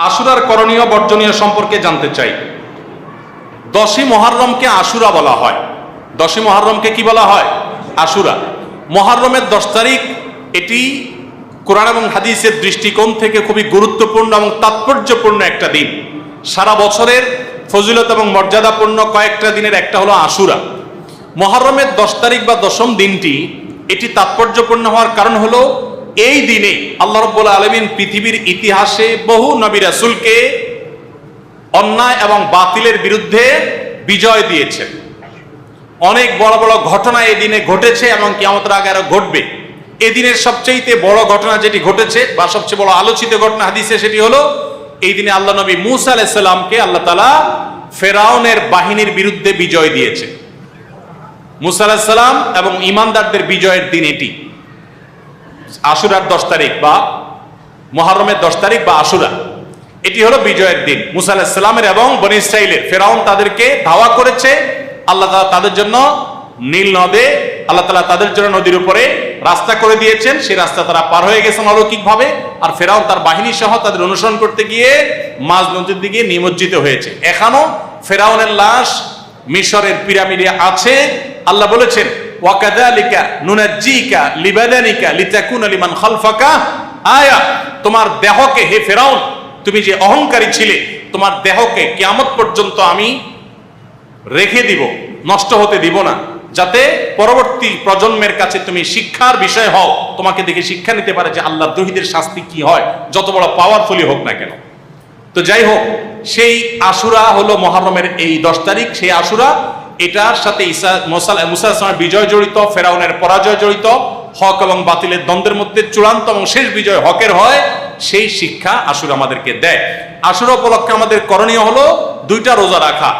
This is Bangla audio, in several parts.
আশুরার করণীয় বর্জনীয় সম্পর্কে জানতে চাই। 10ই মুহররমকে আশুরা বলা হয়। 10ই মুহররমকে কি বলা হয়? আশুরা। মুহররমের 10 তারিখ এটি কোরআন এবং হাদিসের দৃষ্টিকোণ থেকে খুবই গুরুত্বপূর্ণ এবং তাৎপর্যপূর্ণ একটা দিন। সারা বছরের ফজিলত এবং মর্যাদাপূর্ণ কয়েকটা দিনের একটা হলো আশুরা। মুহররমের 10 তারিখ বা 10ম দিনটি এটি তাৎপর্যপূর্ণ হওয়ার কারণ হলো এই দিনে আল্লাহ রাব্বুল আলামিন পৃথিবীর ইতিহাসে বহু নবী রাসূলকে অন্যায় এবং বাতিলের বিরুদ্ধে বিজয় দিয়েছেন। অনেক বড় বড় ঘটনা এই দিনে ঘটেছে এবং কিয়ামতের আগে আরো ঘটবে। এই দিনের সবচেয়ে বড় ঘটনা যেটি ঘটেছে বা সবচেয়ে বড় আলোচিত ঘটনা হাদিসে সেটি হলো এই দিনে আল্লাহ নবী মূসা আলাইহিস সালামকে আল্লাহ তাআলা ফেরাউনের বাহিনীর বিরুদ্ধে বিজয় দিয়েছে। মূসা আলাইহিস সালাম এবং ঈমানদারদের বিজয়ের দিন এটি আশুরার 10 তারিখ বা মুহররমের 10 তারিখ বা আশুরা। এটি হলো বিজয়ের দিন মূসা আলাইহিস সালামের এবং বনী ইসরাইলের। ফেরাউন তাদেরকে ধাওয়া করেছে, আল্লাহ তাআলা তাদের জন্য নীল নদে আল্লাহ তাআলা তাদের জন্য নদীর উপরে রাস্তা করে দিয়েছেন। সেই রাস্তা তারা পার হয়ে গেছেন অলৌকিকভাবে। আর ফেরাউন তার বাহিনী সহ তাদের অনুসরণ করতে গিয়ে মাঝ নদীর দিকে নিমজ্জিত হয়েছে। এখনো ফেরাউনের লাশ মিশরের পিরামিডে আছে। আল্লাহ বলেছেন ওয়াকাযালিকা নুনাজ্জিকা লিবাদানিকা লিতাকুনা লিমান খালফাকা আয়া। তোমার দেহকে, হে ফেরাউন, তুমি যে অহংকারী ছিলে, তোমার দেহকে কিয়ামত পর্যন্ত আমি রেখে দিব, নষ্ট হতে দিব না, যাতে পরবর্তী প্রজন্মের কাছে তুমি শিক্ষার বিষয় হও, তোমাকে দেখে শিক্ষা নিতে পারে যে আল্লাহর দ্রোহীদের শাস্তি কি হয়, যত বড় পাওয়ারফুলি হোক না কেন। তো যাই হোক, সেই আশুরা হলো মুহররমের এই 10 তারিখ। সেই আশুরা, এটার সাথে মূসা আলাইহিস সালামের বিজয় জড়িত, ফেরাউনের পরাজয় জড়িত, হক এবং বাতিলের দ্বন্দ্বের মধ্যে চূড়ান্ত এবং শেষ বিজয় হকের হয়। সেই শিক্ষা আশুরা আমাদেরকে দেয়। আশুরা উপলক্ষে আমাদের করণীয় হলো 2টা রোজা রাখা।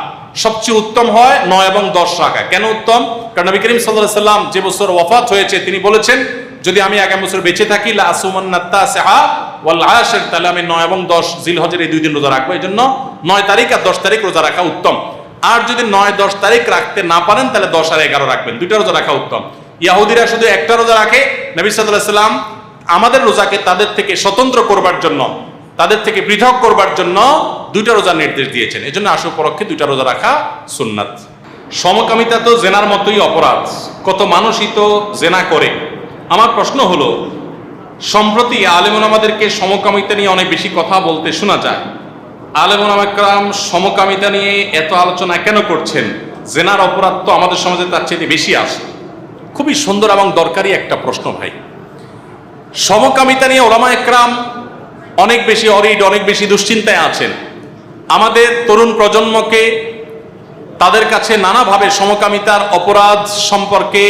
সবচেয়ে উত্তম হয় 9 এবং 10 রাখা। কেন উত্তম? কারণ নবী করিম সাল্লাল্লাহু আলাইহি সাল্লাম যে বছর ওয়াফাত হয়েছে তিনি বলেছেন, যদি আমি আগামী বছর বেঁচে থাকি লা আসুমান্নাত তাসিআ ওয়াল আশর, তাহলে আমি 9 এবং 10 জিলহজের এই 2 দিন রোজা রাখবো। এজন্য 9 তারিখ আর 10 তারিখ রোজা রাখা উত্তম। আর যদি 9-10 তারিখ রাখতে না পারেন তাহলে 10 আর 11 রাখবেন। 2টা রোজা রাখা উত্তম। ইহুদিরা শুধু একটা রোজা রাখে। নবী সাল্লাল্লাহু আলাইহি সাল্লাম আমাদের রোজাকে তাদের থেকে স্বতন্ত্র করবার জন্য, তাদের থেকে পৃথক করবার জন্য 2টা রোজার নির্দেশ দিয়েছেন। এজন্য আশুরা উপলক্ষে 2টা রোজা রাখা সুন্নাত। সমকামিতা তো জেনার মতোই অপরাধ। কত মানুষই তো জেনা করে। আমার প্রশ্ন হলো, সম্প্রতি আলেম ওলামাদেরকে সমকামিতা নিয়ে অনেক বেশি কথা বলতে শোনা যায়। আলেম ওলামা কেরাম সমকামিতা নিয়ে এত আলোচনা কেন করছেন? জেনার অপরাধ তো আমাদের সমাজে তার চেয়ে বেশি আছে। খুবই সুন্দর এবং দরকারি একটা প্রশ্ন ভাই। সমকামিতা নিয়ে ওলামা একরাম অনেক বেশি অরিড, অনেক বেশি দুশ্চিন্তায় আছেন। আমাদের তরুণ প্রজন্মকে তাদের কাছে নানাভাবে সমকামিতার অপরাধ সম্পর্কে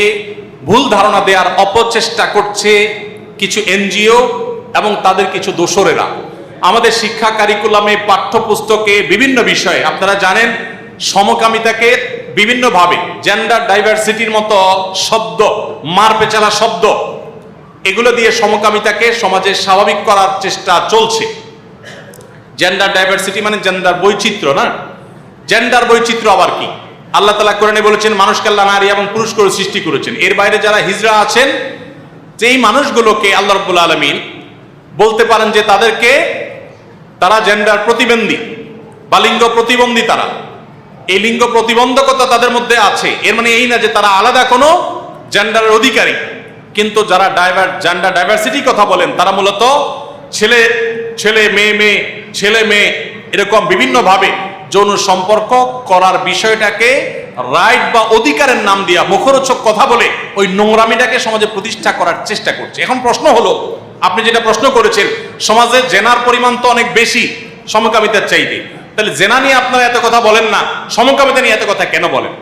ভুল ধারণা দেওয়ার অপচেষ্টা করছে কিছু এনজিও এবং তাদের কিছু দোসরেরা। আমাদের শিক্ষা কারিকুলামে, পাঠ্যপুস্তকে, বিভিন্ন বিষয়ে আপনারা জানেন সমকামিতাকে বিভিন্নভাবে জেন্ডার ডাইভার্সিটির মতো শব্দ, মারপেচালা শব্দ, এগুলো দিয়ে সমকামিতাকে সমাজে স্বাভাবিক করার চেষ্টা চলছে। জেন্ডার ডাইভার্সিটি মানে জেন্ডার বৈচিত্র্য না? জেন্ডার বৈচিত্র্য আবার কি? আল্লাহ তাআলা কোরআনে বলেছেন মানুষকে আল্লাহ নারী এবং পুরুষ করে সৃষ্টি করেছেন। এর বাইরে যারা হিজড়া আছেন, যেই মানুষগুলোকে আল্লাহ রাব্বুল আলামিন বলতে পারেন যে তারা জেন্ডার প্রতিবন্ধী বা লিঙ্গ প্রতিবন্ধী, তারা এই লিঙ্গ প্রতিবন্ধকতা তাদের মধ্যে আছে, এর মানে এই না যে তারা আলাদা কোনো জেন্ডারের অধিকারী। কিন্তু যারা জেন্ডার ডাইভার্সিটি কথা বলেন তারা মূলত ছেলে ছেলে, মেয়ে মেয়ে, ছেলে মেয়ে, এরকম বিভিন্নভাবে যৌন সম্পর্ক করার বিষয়টাকে রাইট বা অধিকারের নাম দিয়া মুখরোচক কথা বলে ওই নোংরামিটাকে সমাজে প্রতিষ্ঠা করার চেষ্টা করছে। এখন প্রশ্ন হলো, আপনি যেটা প্রশ্ন করেছেন, সমাজে জেনার পরিমাণ তো অনেক বেশি সমকামিতার চাইতে, তাহলে জেনা নিয়ে আপনারা এত কথা বলেন না, সমকামিতা নিয়ে এত কথা কেন বলেন?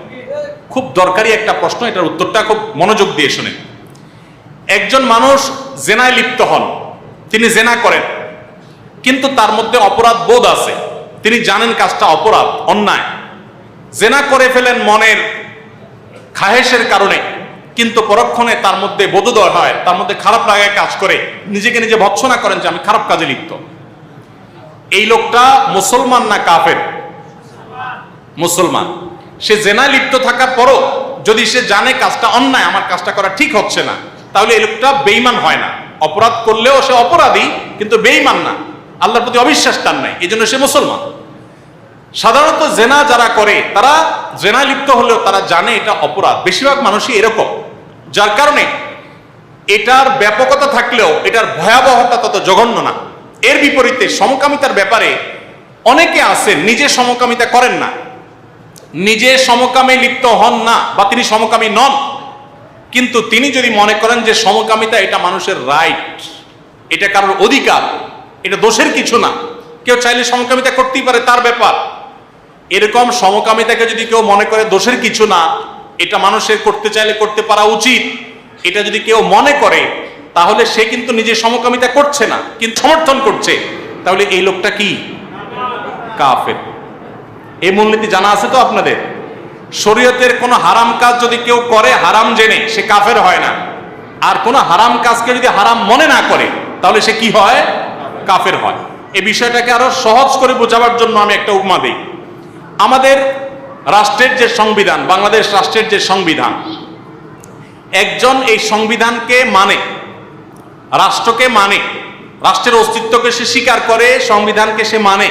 খুব দরকারি একটা প্রশ্ন, এটার উত্তরটা খুব মনোযোগ দিয়ে শুনেন। একজন মানুষ জেনায় লিপ্ত হন, তিনি জেনা করেন, কিন্তু তার মধ্যে অপরাধ বোধ আছে, তিনি জানেন কাজটা অপরাধ, অন্যায়, জেনা করে ফেলেন মনের খাহেশের কারণে, কিন্তু পরক্ষণে তার মধ্যে বোধোদয় হয়, তার মধ্যে খারাপ লাগায় কাজ করে, নিজেকে নিজে ভৎসনা করেন যে আমি খারাপ কাজে লিপ্ত। এই লোকটা মুসলমান না কাফের? মুসলমান। সে জেনায় লিপ্ত থাকার পরও যদি সে জানে কাজটা অন্যায়, আমার কাজটা করা ঠিক হচ্ছে না, তাহলে এই লোকটা বেঈমান হয় না। অপরাধ করলেও সে অপরাধী, কিন্তু বেঈমান না। আল্লাহর প্রতি অবিশ্বাস তার নাই, এই জন্য সে মুসলমান। সাধারণত জেনা যারা করে তারা জেনা লিপ্ত হলেও তারা জানে এটা অপরাধ, বেশিরভাগ মানুষই এরকম, যার কারণে এটার ব্যাপকতা থাকলেও এটার ভয়াবহতা তত জঘন্য না। এর বিপরীতে সমকামিতার ব্যাপারে অনেকে আছেন নিজে সমকামিতা করেন না, নিজে সমকামে লিপ্ত হন না, বা তিনি সমকামী নন, কিন্তু তিনি যদি মনে করেন যে সমকামিতা এটা মানুষের রাইট, এটা কারোর অধিকার, এটা দোষের কিছু না, কেউ চাইলে সমকামিতা করতেই পারে, তার ব্যাপার, এরকম সমকামিতাকে যদি কেউ মনে করে দোষের কিছু না, এটা মানুষের করতে চাইলে করতে পারা উচিত, এটা যদি কেউ মনে করে, তাহলে সে কিন্তু নিজে সমকামিতা করছে না কিন্তু সমর্থন করছে, তাহলে এই লোকটা কি? কাফের। এই মূলনীতি জানা আছে তো আপনাদের? শরীয়তের কোন হারাম কাজ যদি কেউ করে হারাম জেনে, সে কাফের হয় না, আর কোন হারাম কাজকে যদি হারাম মনে না করে, তাহলে সে কি হয়? কাফের হয়। এই বিষয়টাকে আরো সহজ করে বোঝাবার জন্য আমি একটা উপমা দিই। আমাদের রাষ্ট্রের যে সংবিধান, বাংলাদেশ রাষ্ট্রের যে সংবিধান, একজন এই সংবিধানকে মানে, রাষ্ট্রকে মানে, রাষ্ট্রের অস্তিত্বকে সে স্বীকার করে, সংবিধানকে সে মানে,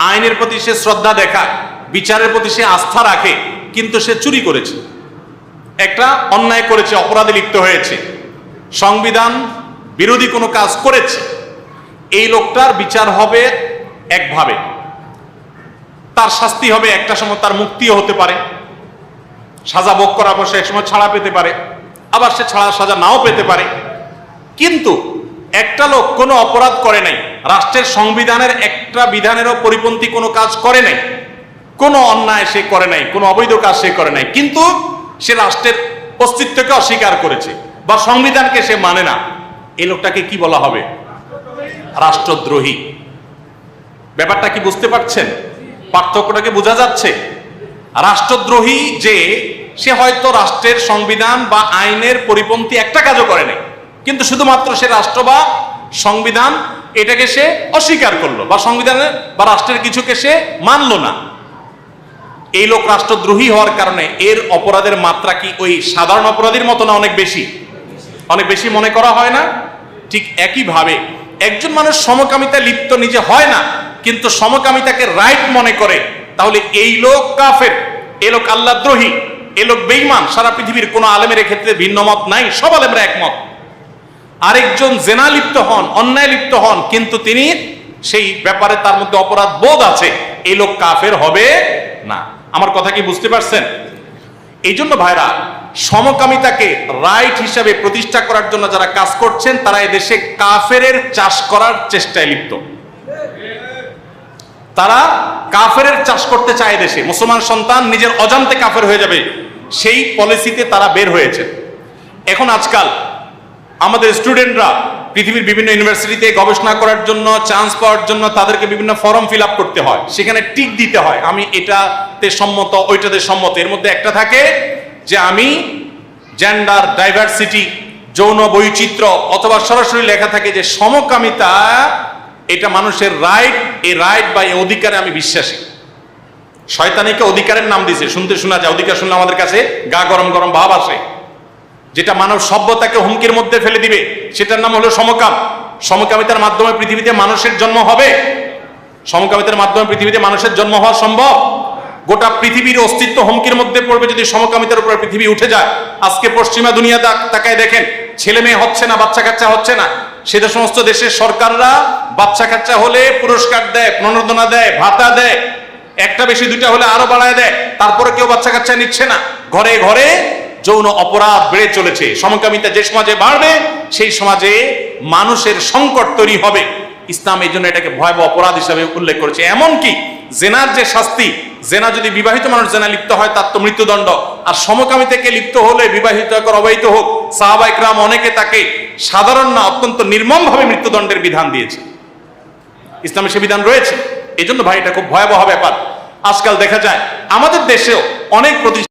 আইনের প্রতি সে শ্রদ্ধা দেখায়, বিচারের প্রতি সে আস্থা রাখে, কিন্তু সে চুরি করেছে, একটা অন্যায় করেছে, অপরাধে লিপ্ত হয়েছে, সংবিধান বিরোধী কোনো কাজ করেছে, এই লোকটার বিচার হবে একভাবে, তার শাস্তি হবে একটা সময়, তার মুক্তিও হতে পারে, সাজা ভোগ করার পর সে একসময় ছাড়া পেতে পারে, আবার সে ছাড়া সাজা নাও পেতে পারে। কিন্তু একটা লোক কোনো অপরাধ করে নাই, রাষ্ট্রের সংবিধানের একটা বিধানেরও পরিপন্থী কোনো কাজ করে নাই, কোনো অন্যায় সে করে নাই, কোনো অবৈধ কাজ সে করে নাই, কিন্তু সে রাষ্ট্রের অস্তিত্বকে অস্বীকার করেছে বা সংবিধানকে সে মানে না, এই লোকটাকে কি বলা হবে? রাষ্ট্রদ্রোহী। ব্যাপারটা কি বুঝতে পারছেন? পার্থক্যটাকে বোঝা যাচ্ছে? রাষ্ট্রদ্রোহী যে সে হয়তো রাষ্ট্রের সংবিধান বা আইনের পরিপন্থী একটা কাজও করে নাই, কিন্তু শুধুমাত্র সে রাষ্ট্র বা সংবিধান এটাকে সে অস্বীকার করলো, বা সংবিধানের বা রাষ্ট্রের কিছুকে সে মানলো না, এই লোক রাষ্ট্রদ্রোহী হওয়ার কারণে এর অপরাধের মাত্রা কি ওই সাধারণ অপরাধীর মতো না অনেক বেশি? অনেক বেশি মনে করা হয় না? ঠিক একইভাবে একজন মানুষ সমকামিতা লিপ্ত নিজে হয় না, কিন্তু সমকামিতাকে রাইট মনে করে, তাহলে এই লোক কাফের, এই লোক আল্লাহদ্রোহী, এই লোক বেঈমান। সারা পৃথিবীর কোনো আলেমের ক্ষেত্রে ভিন্ন মত নাই, সব আলেমরা একমত। আরেকজন জেনা লিপ্ত হন, অন্যায় লিপ্ত হন, কিন্তু তিনি সেই ব্যাপারে তার মধ্যে অপরাধ বোধ আছে, এই লোক কাফের হবে না। আমার কথা কি বুঝতে পারছেন? এই জন্য ভাইরা, সমকামিতাকে রাইট হিসাবে প্রতিষ্ঠা করার জন্য যারা কাজ করছেন, তারা এদেশে কাফেরের চাষ করার চেষ্টায় লিপ্ত। তারা কাফেরের চাষ করতে চায় দেশে, মুসলমান সন্তান নিজের অজান্তে কাফের হয়ে যাবে, সেই পলিসিতে তারা বের হয়েছে। এখন আজকাল আমাদের স্টুডেন্টরা পৃথিবীর বিভিন্ন ইউনিভার্সিটিতে গবেষণা করার জন্য, চান্স পাওয়ার জন্য তাদেরকে বিভিন্ন ফর্ম ফিল আপ করতে হয়, সেখানে টিক দিতে হয়, আমি এটাতে সম্মত, ওইটাতে সম্মত। এর মধ্যে একটা থাকে যে আমি জেন্ডার ডাইভার্সিটি, যৌন বৈচিত্র্য, অথবা সরাসরি লেখা থাকে যে সমকামিতা এটা মানুষের রাইট, এই রাইট বা এই অধিকারে আমি বিশ্বাসী। শয়তানিকে অধিকারের নাম দিয়েছে, শুনতে শোনা যায়, অধিকার শুনলে আমাদের কাছে গা গরম গরম ভাব আসে, যেটা মানব সভ্যতাকে হুমকির মধ্যে ফেলে দিবে, সেটার নাম হলো সমকাম। সমকামিতার মাধ্যমে পৃথিবীতে মানুষের জন্ম হবে? সমকামিতার মাধ্যমে পৃথিবীতে মানুষের জন্ম হওয়া সম্ভব? গোটা পৃথিবীর অস্তিত্ব হুমকির মধ্যে পড়বে যদি সমকামিতার উপর পৃথিবী উঠে যায়। আজকে পশ্চিমা দুনিয়া তাকায় দেখেন, ছেলে মেয়ে হচ্ছে না, বাচ্চা কাচ্চা হচ্ছে না, সেটা সমস্ত দেশের সরকাররা বাচ্চা কাচ্চা হলে পুরস্কার দেয়, প্রণোদনা দেয়, ভাতা দেয়, একটা বেশি দুইটা হলে আরো বাড়ায় দেয়, তারপরে কেউ বাচ্চা কাচ্চা নিচ্ছে না। ঘরে ঘরে যৌন অপরাধ বেড়ে চলেছে। সমকামিতা যে সমাজে বাড়বে, সেই সমাজে মানুষের সংকট তৈরি হবে। ইসলাম এই জন্য এটাকে ভয়াবহ অপরাধ হিসাবে উল্লেখ করেছে। এমনকি জেনার যে শাস্তি, জেনা যদি বিবাহিত মানুষ জেনা লিপ্ত হয় তার তো মৃত্যুদণ্ড, আর সমকামিতাকে লিপ্ত হলে বিবাহিত হোক অবিবাহিত হোক, সাহাবা ইকরাম অনেকে তাকে সাধারণ না অত্যন্ত নির্মমভাবে মৃত্যুদণ্ডের বিধান দিয়েছে। ইসলামে সে বিধান রয়েছে। এই জন্য ভাই এটা খুব ভয়াবহ ব্যাপার। আজকাল দেখা যায় আমাদের দেশেও অনেক প্রতিষ্ঠান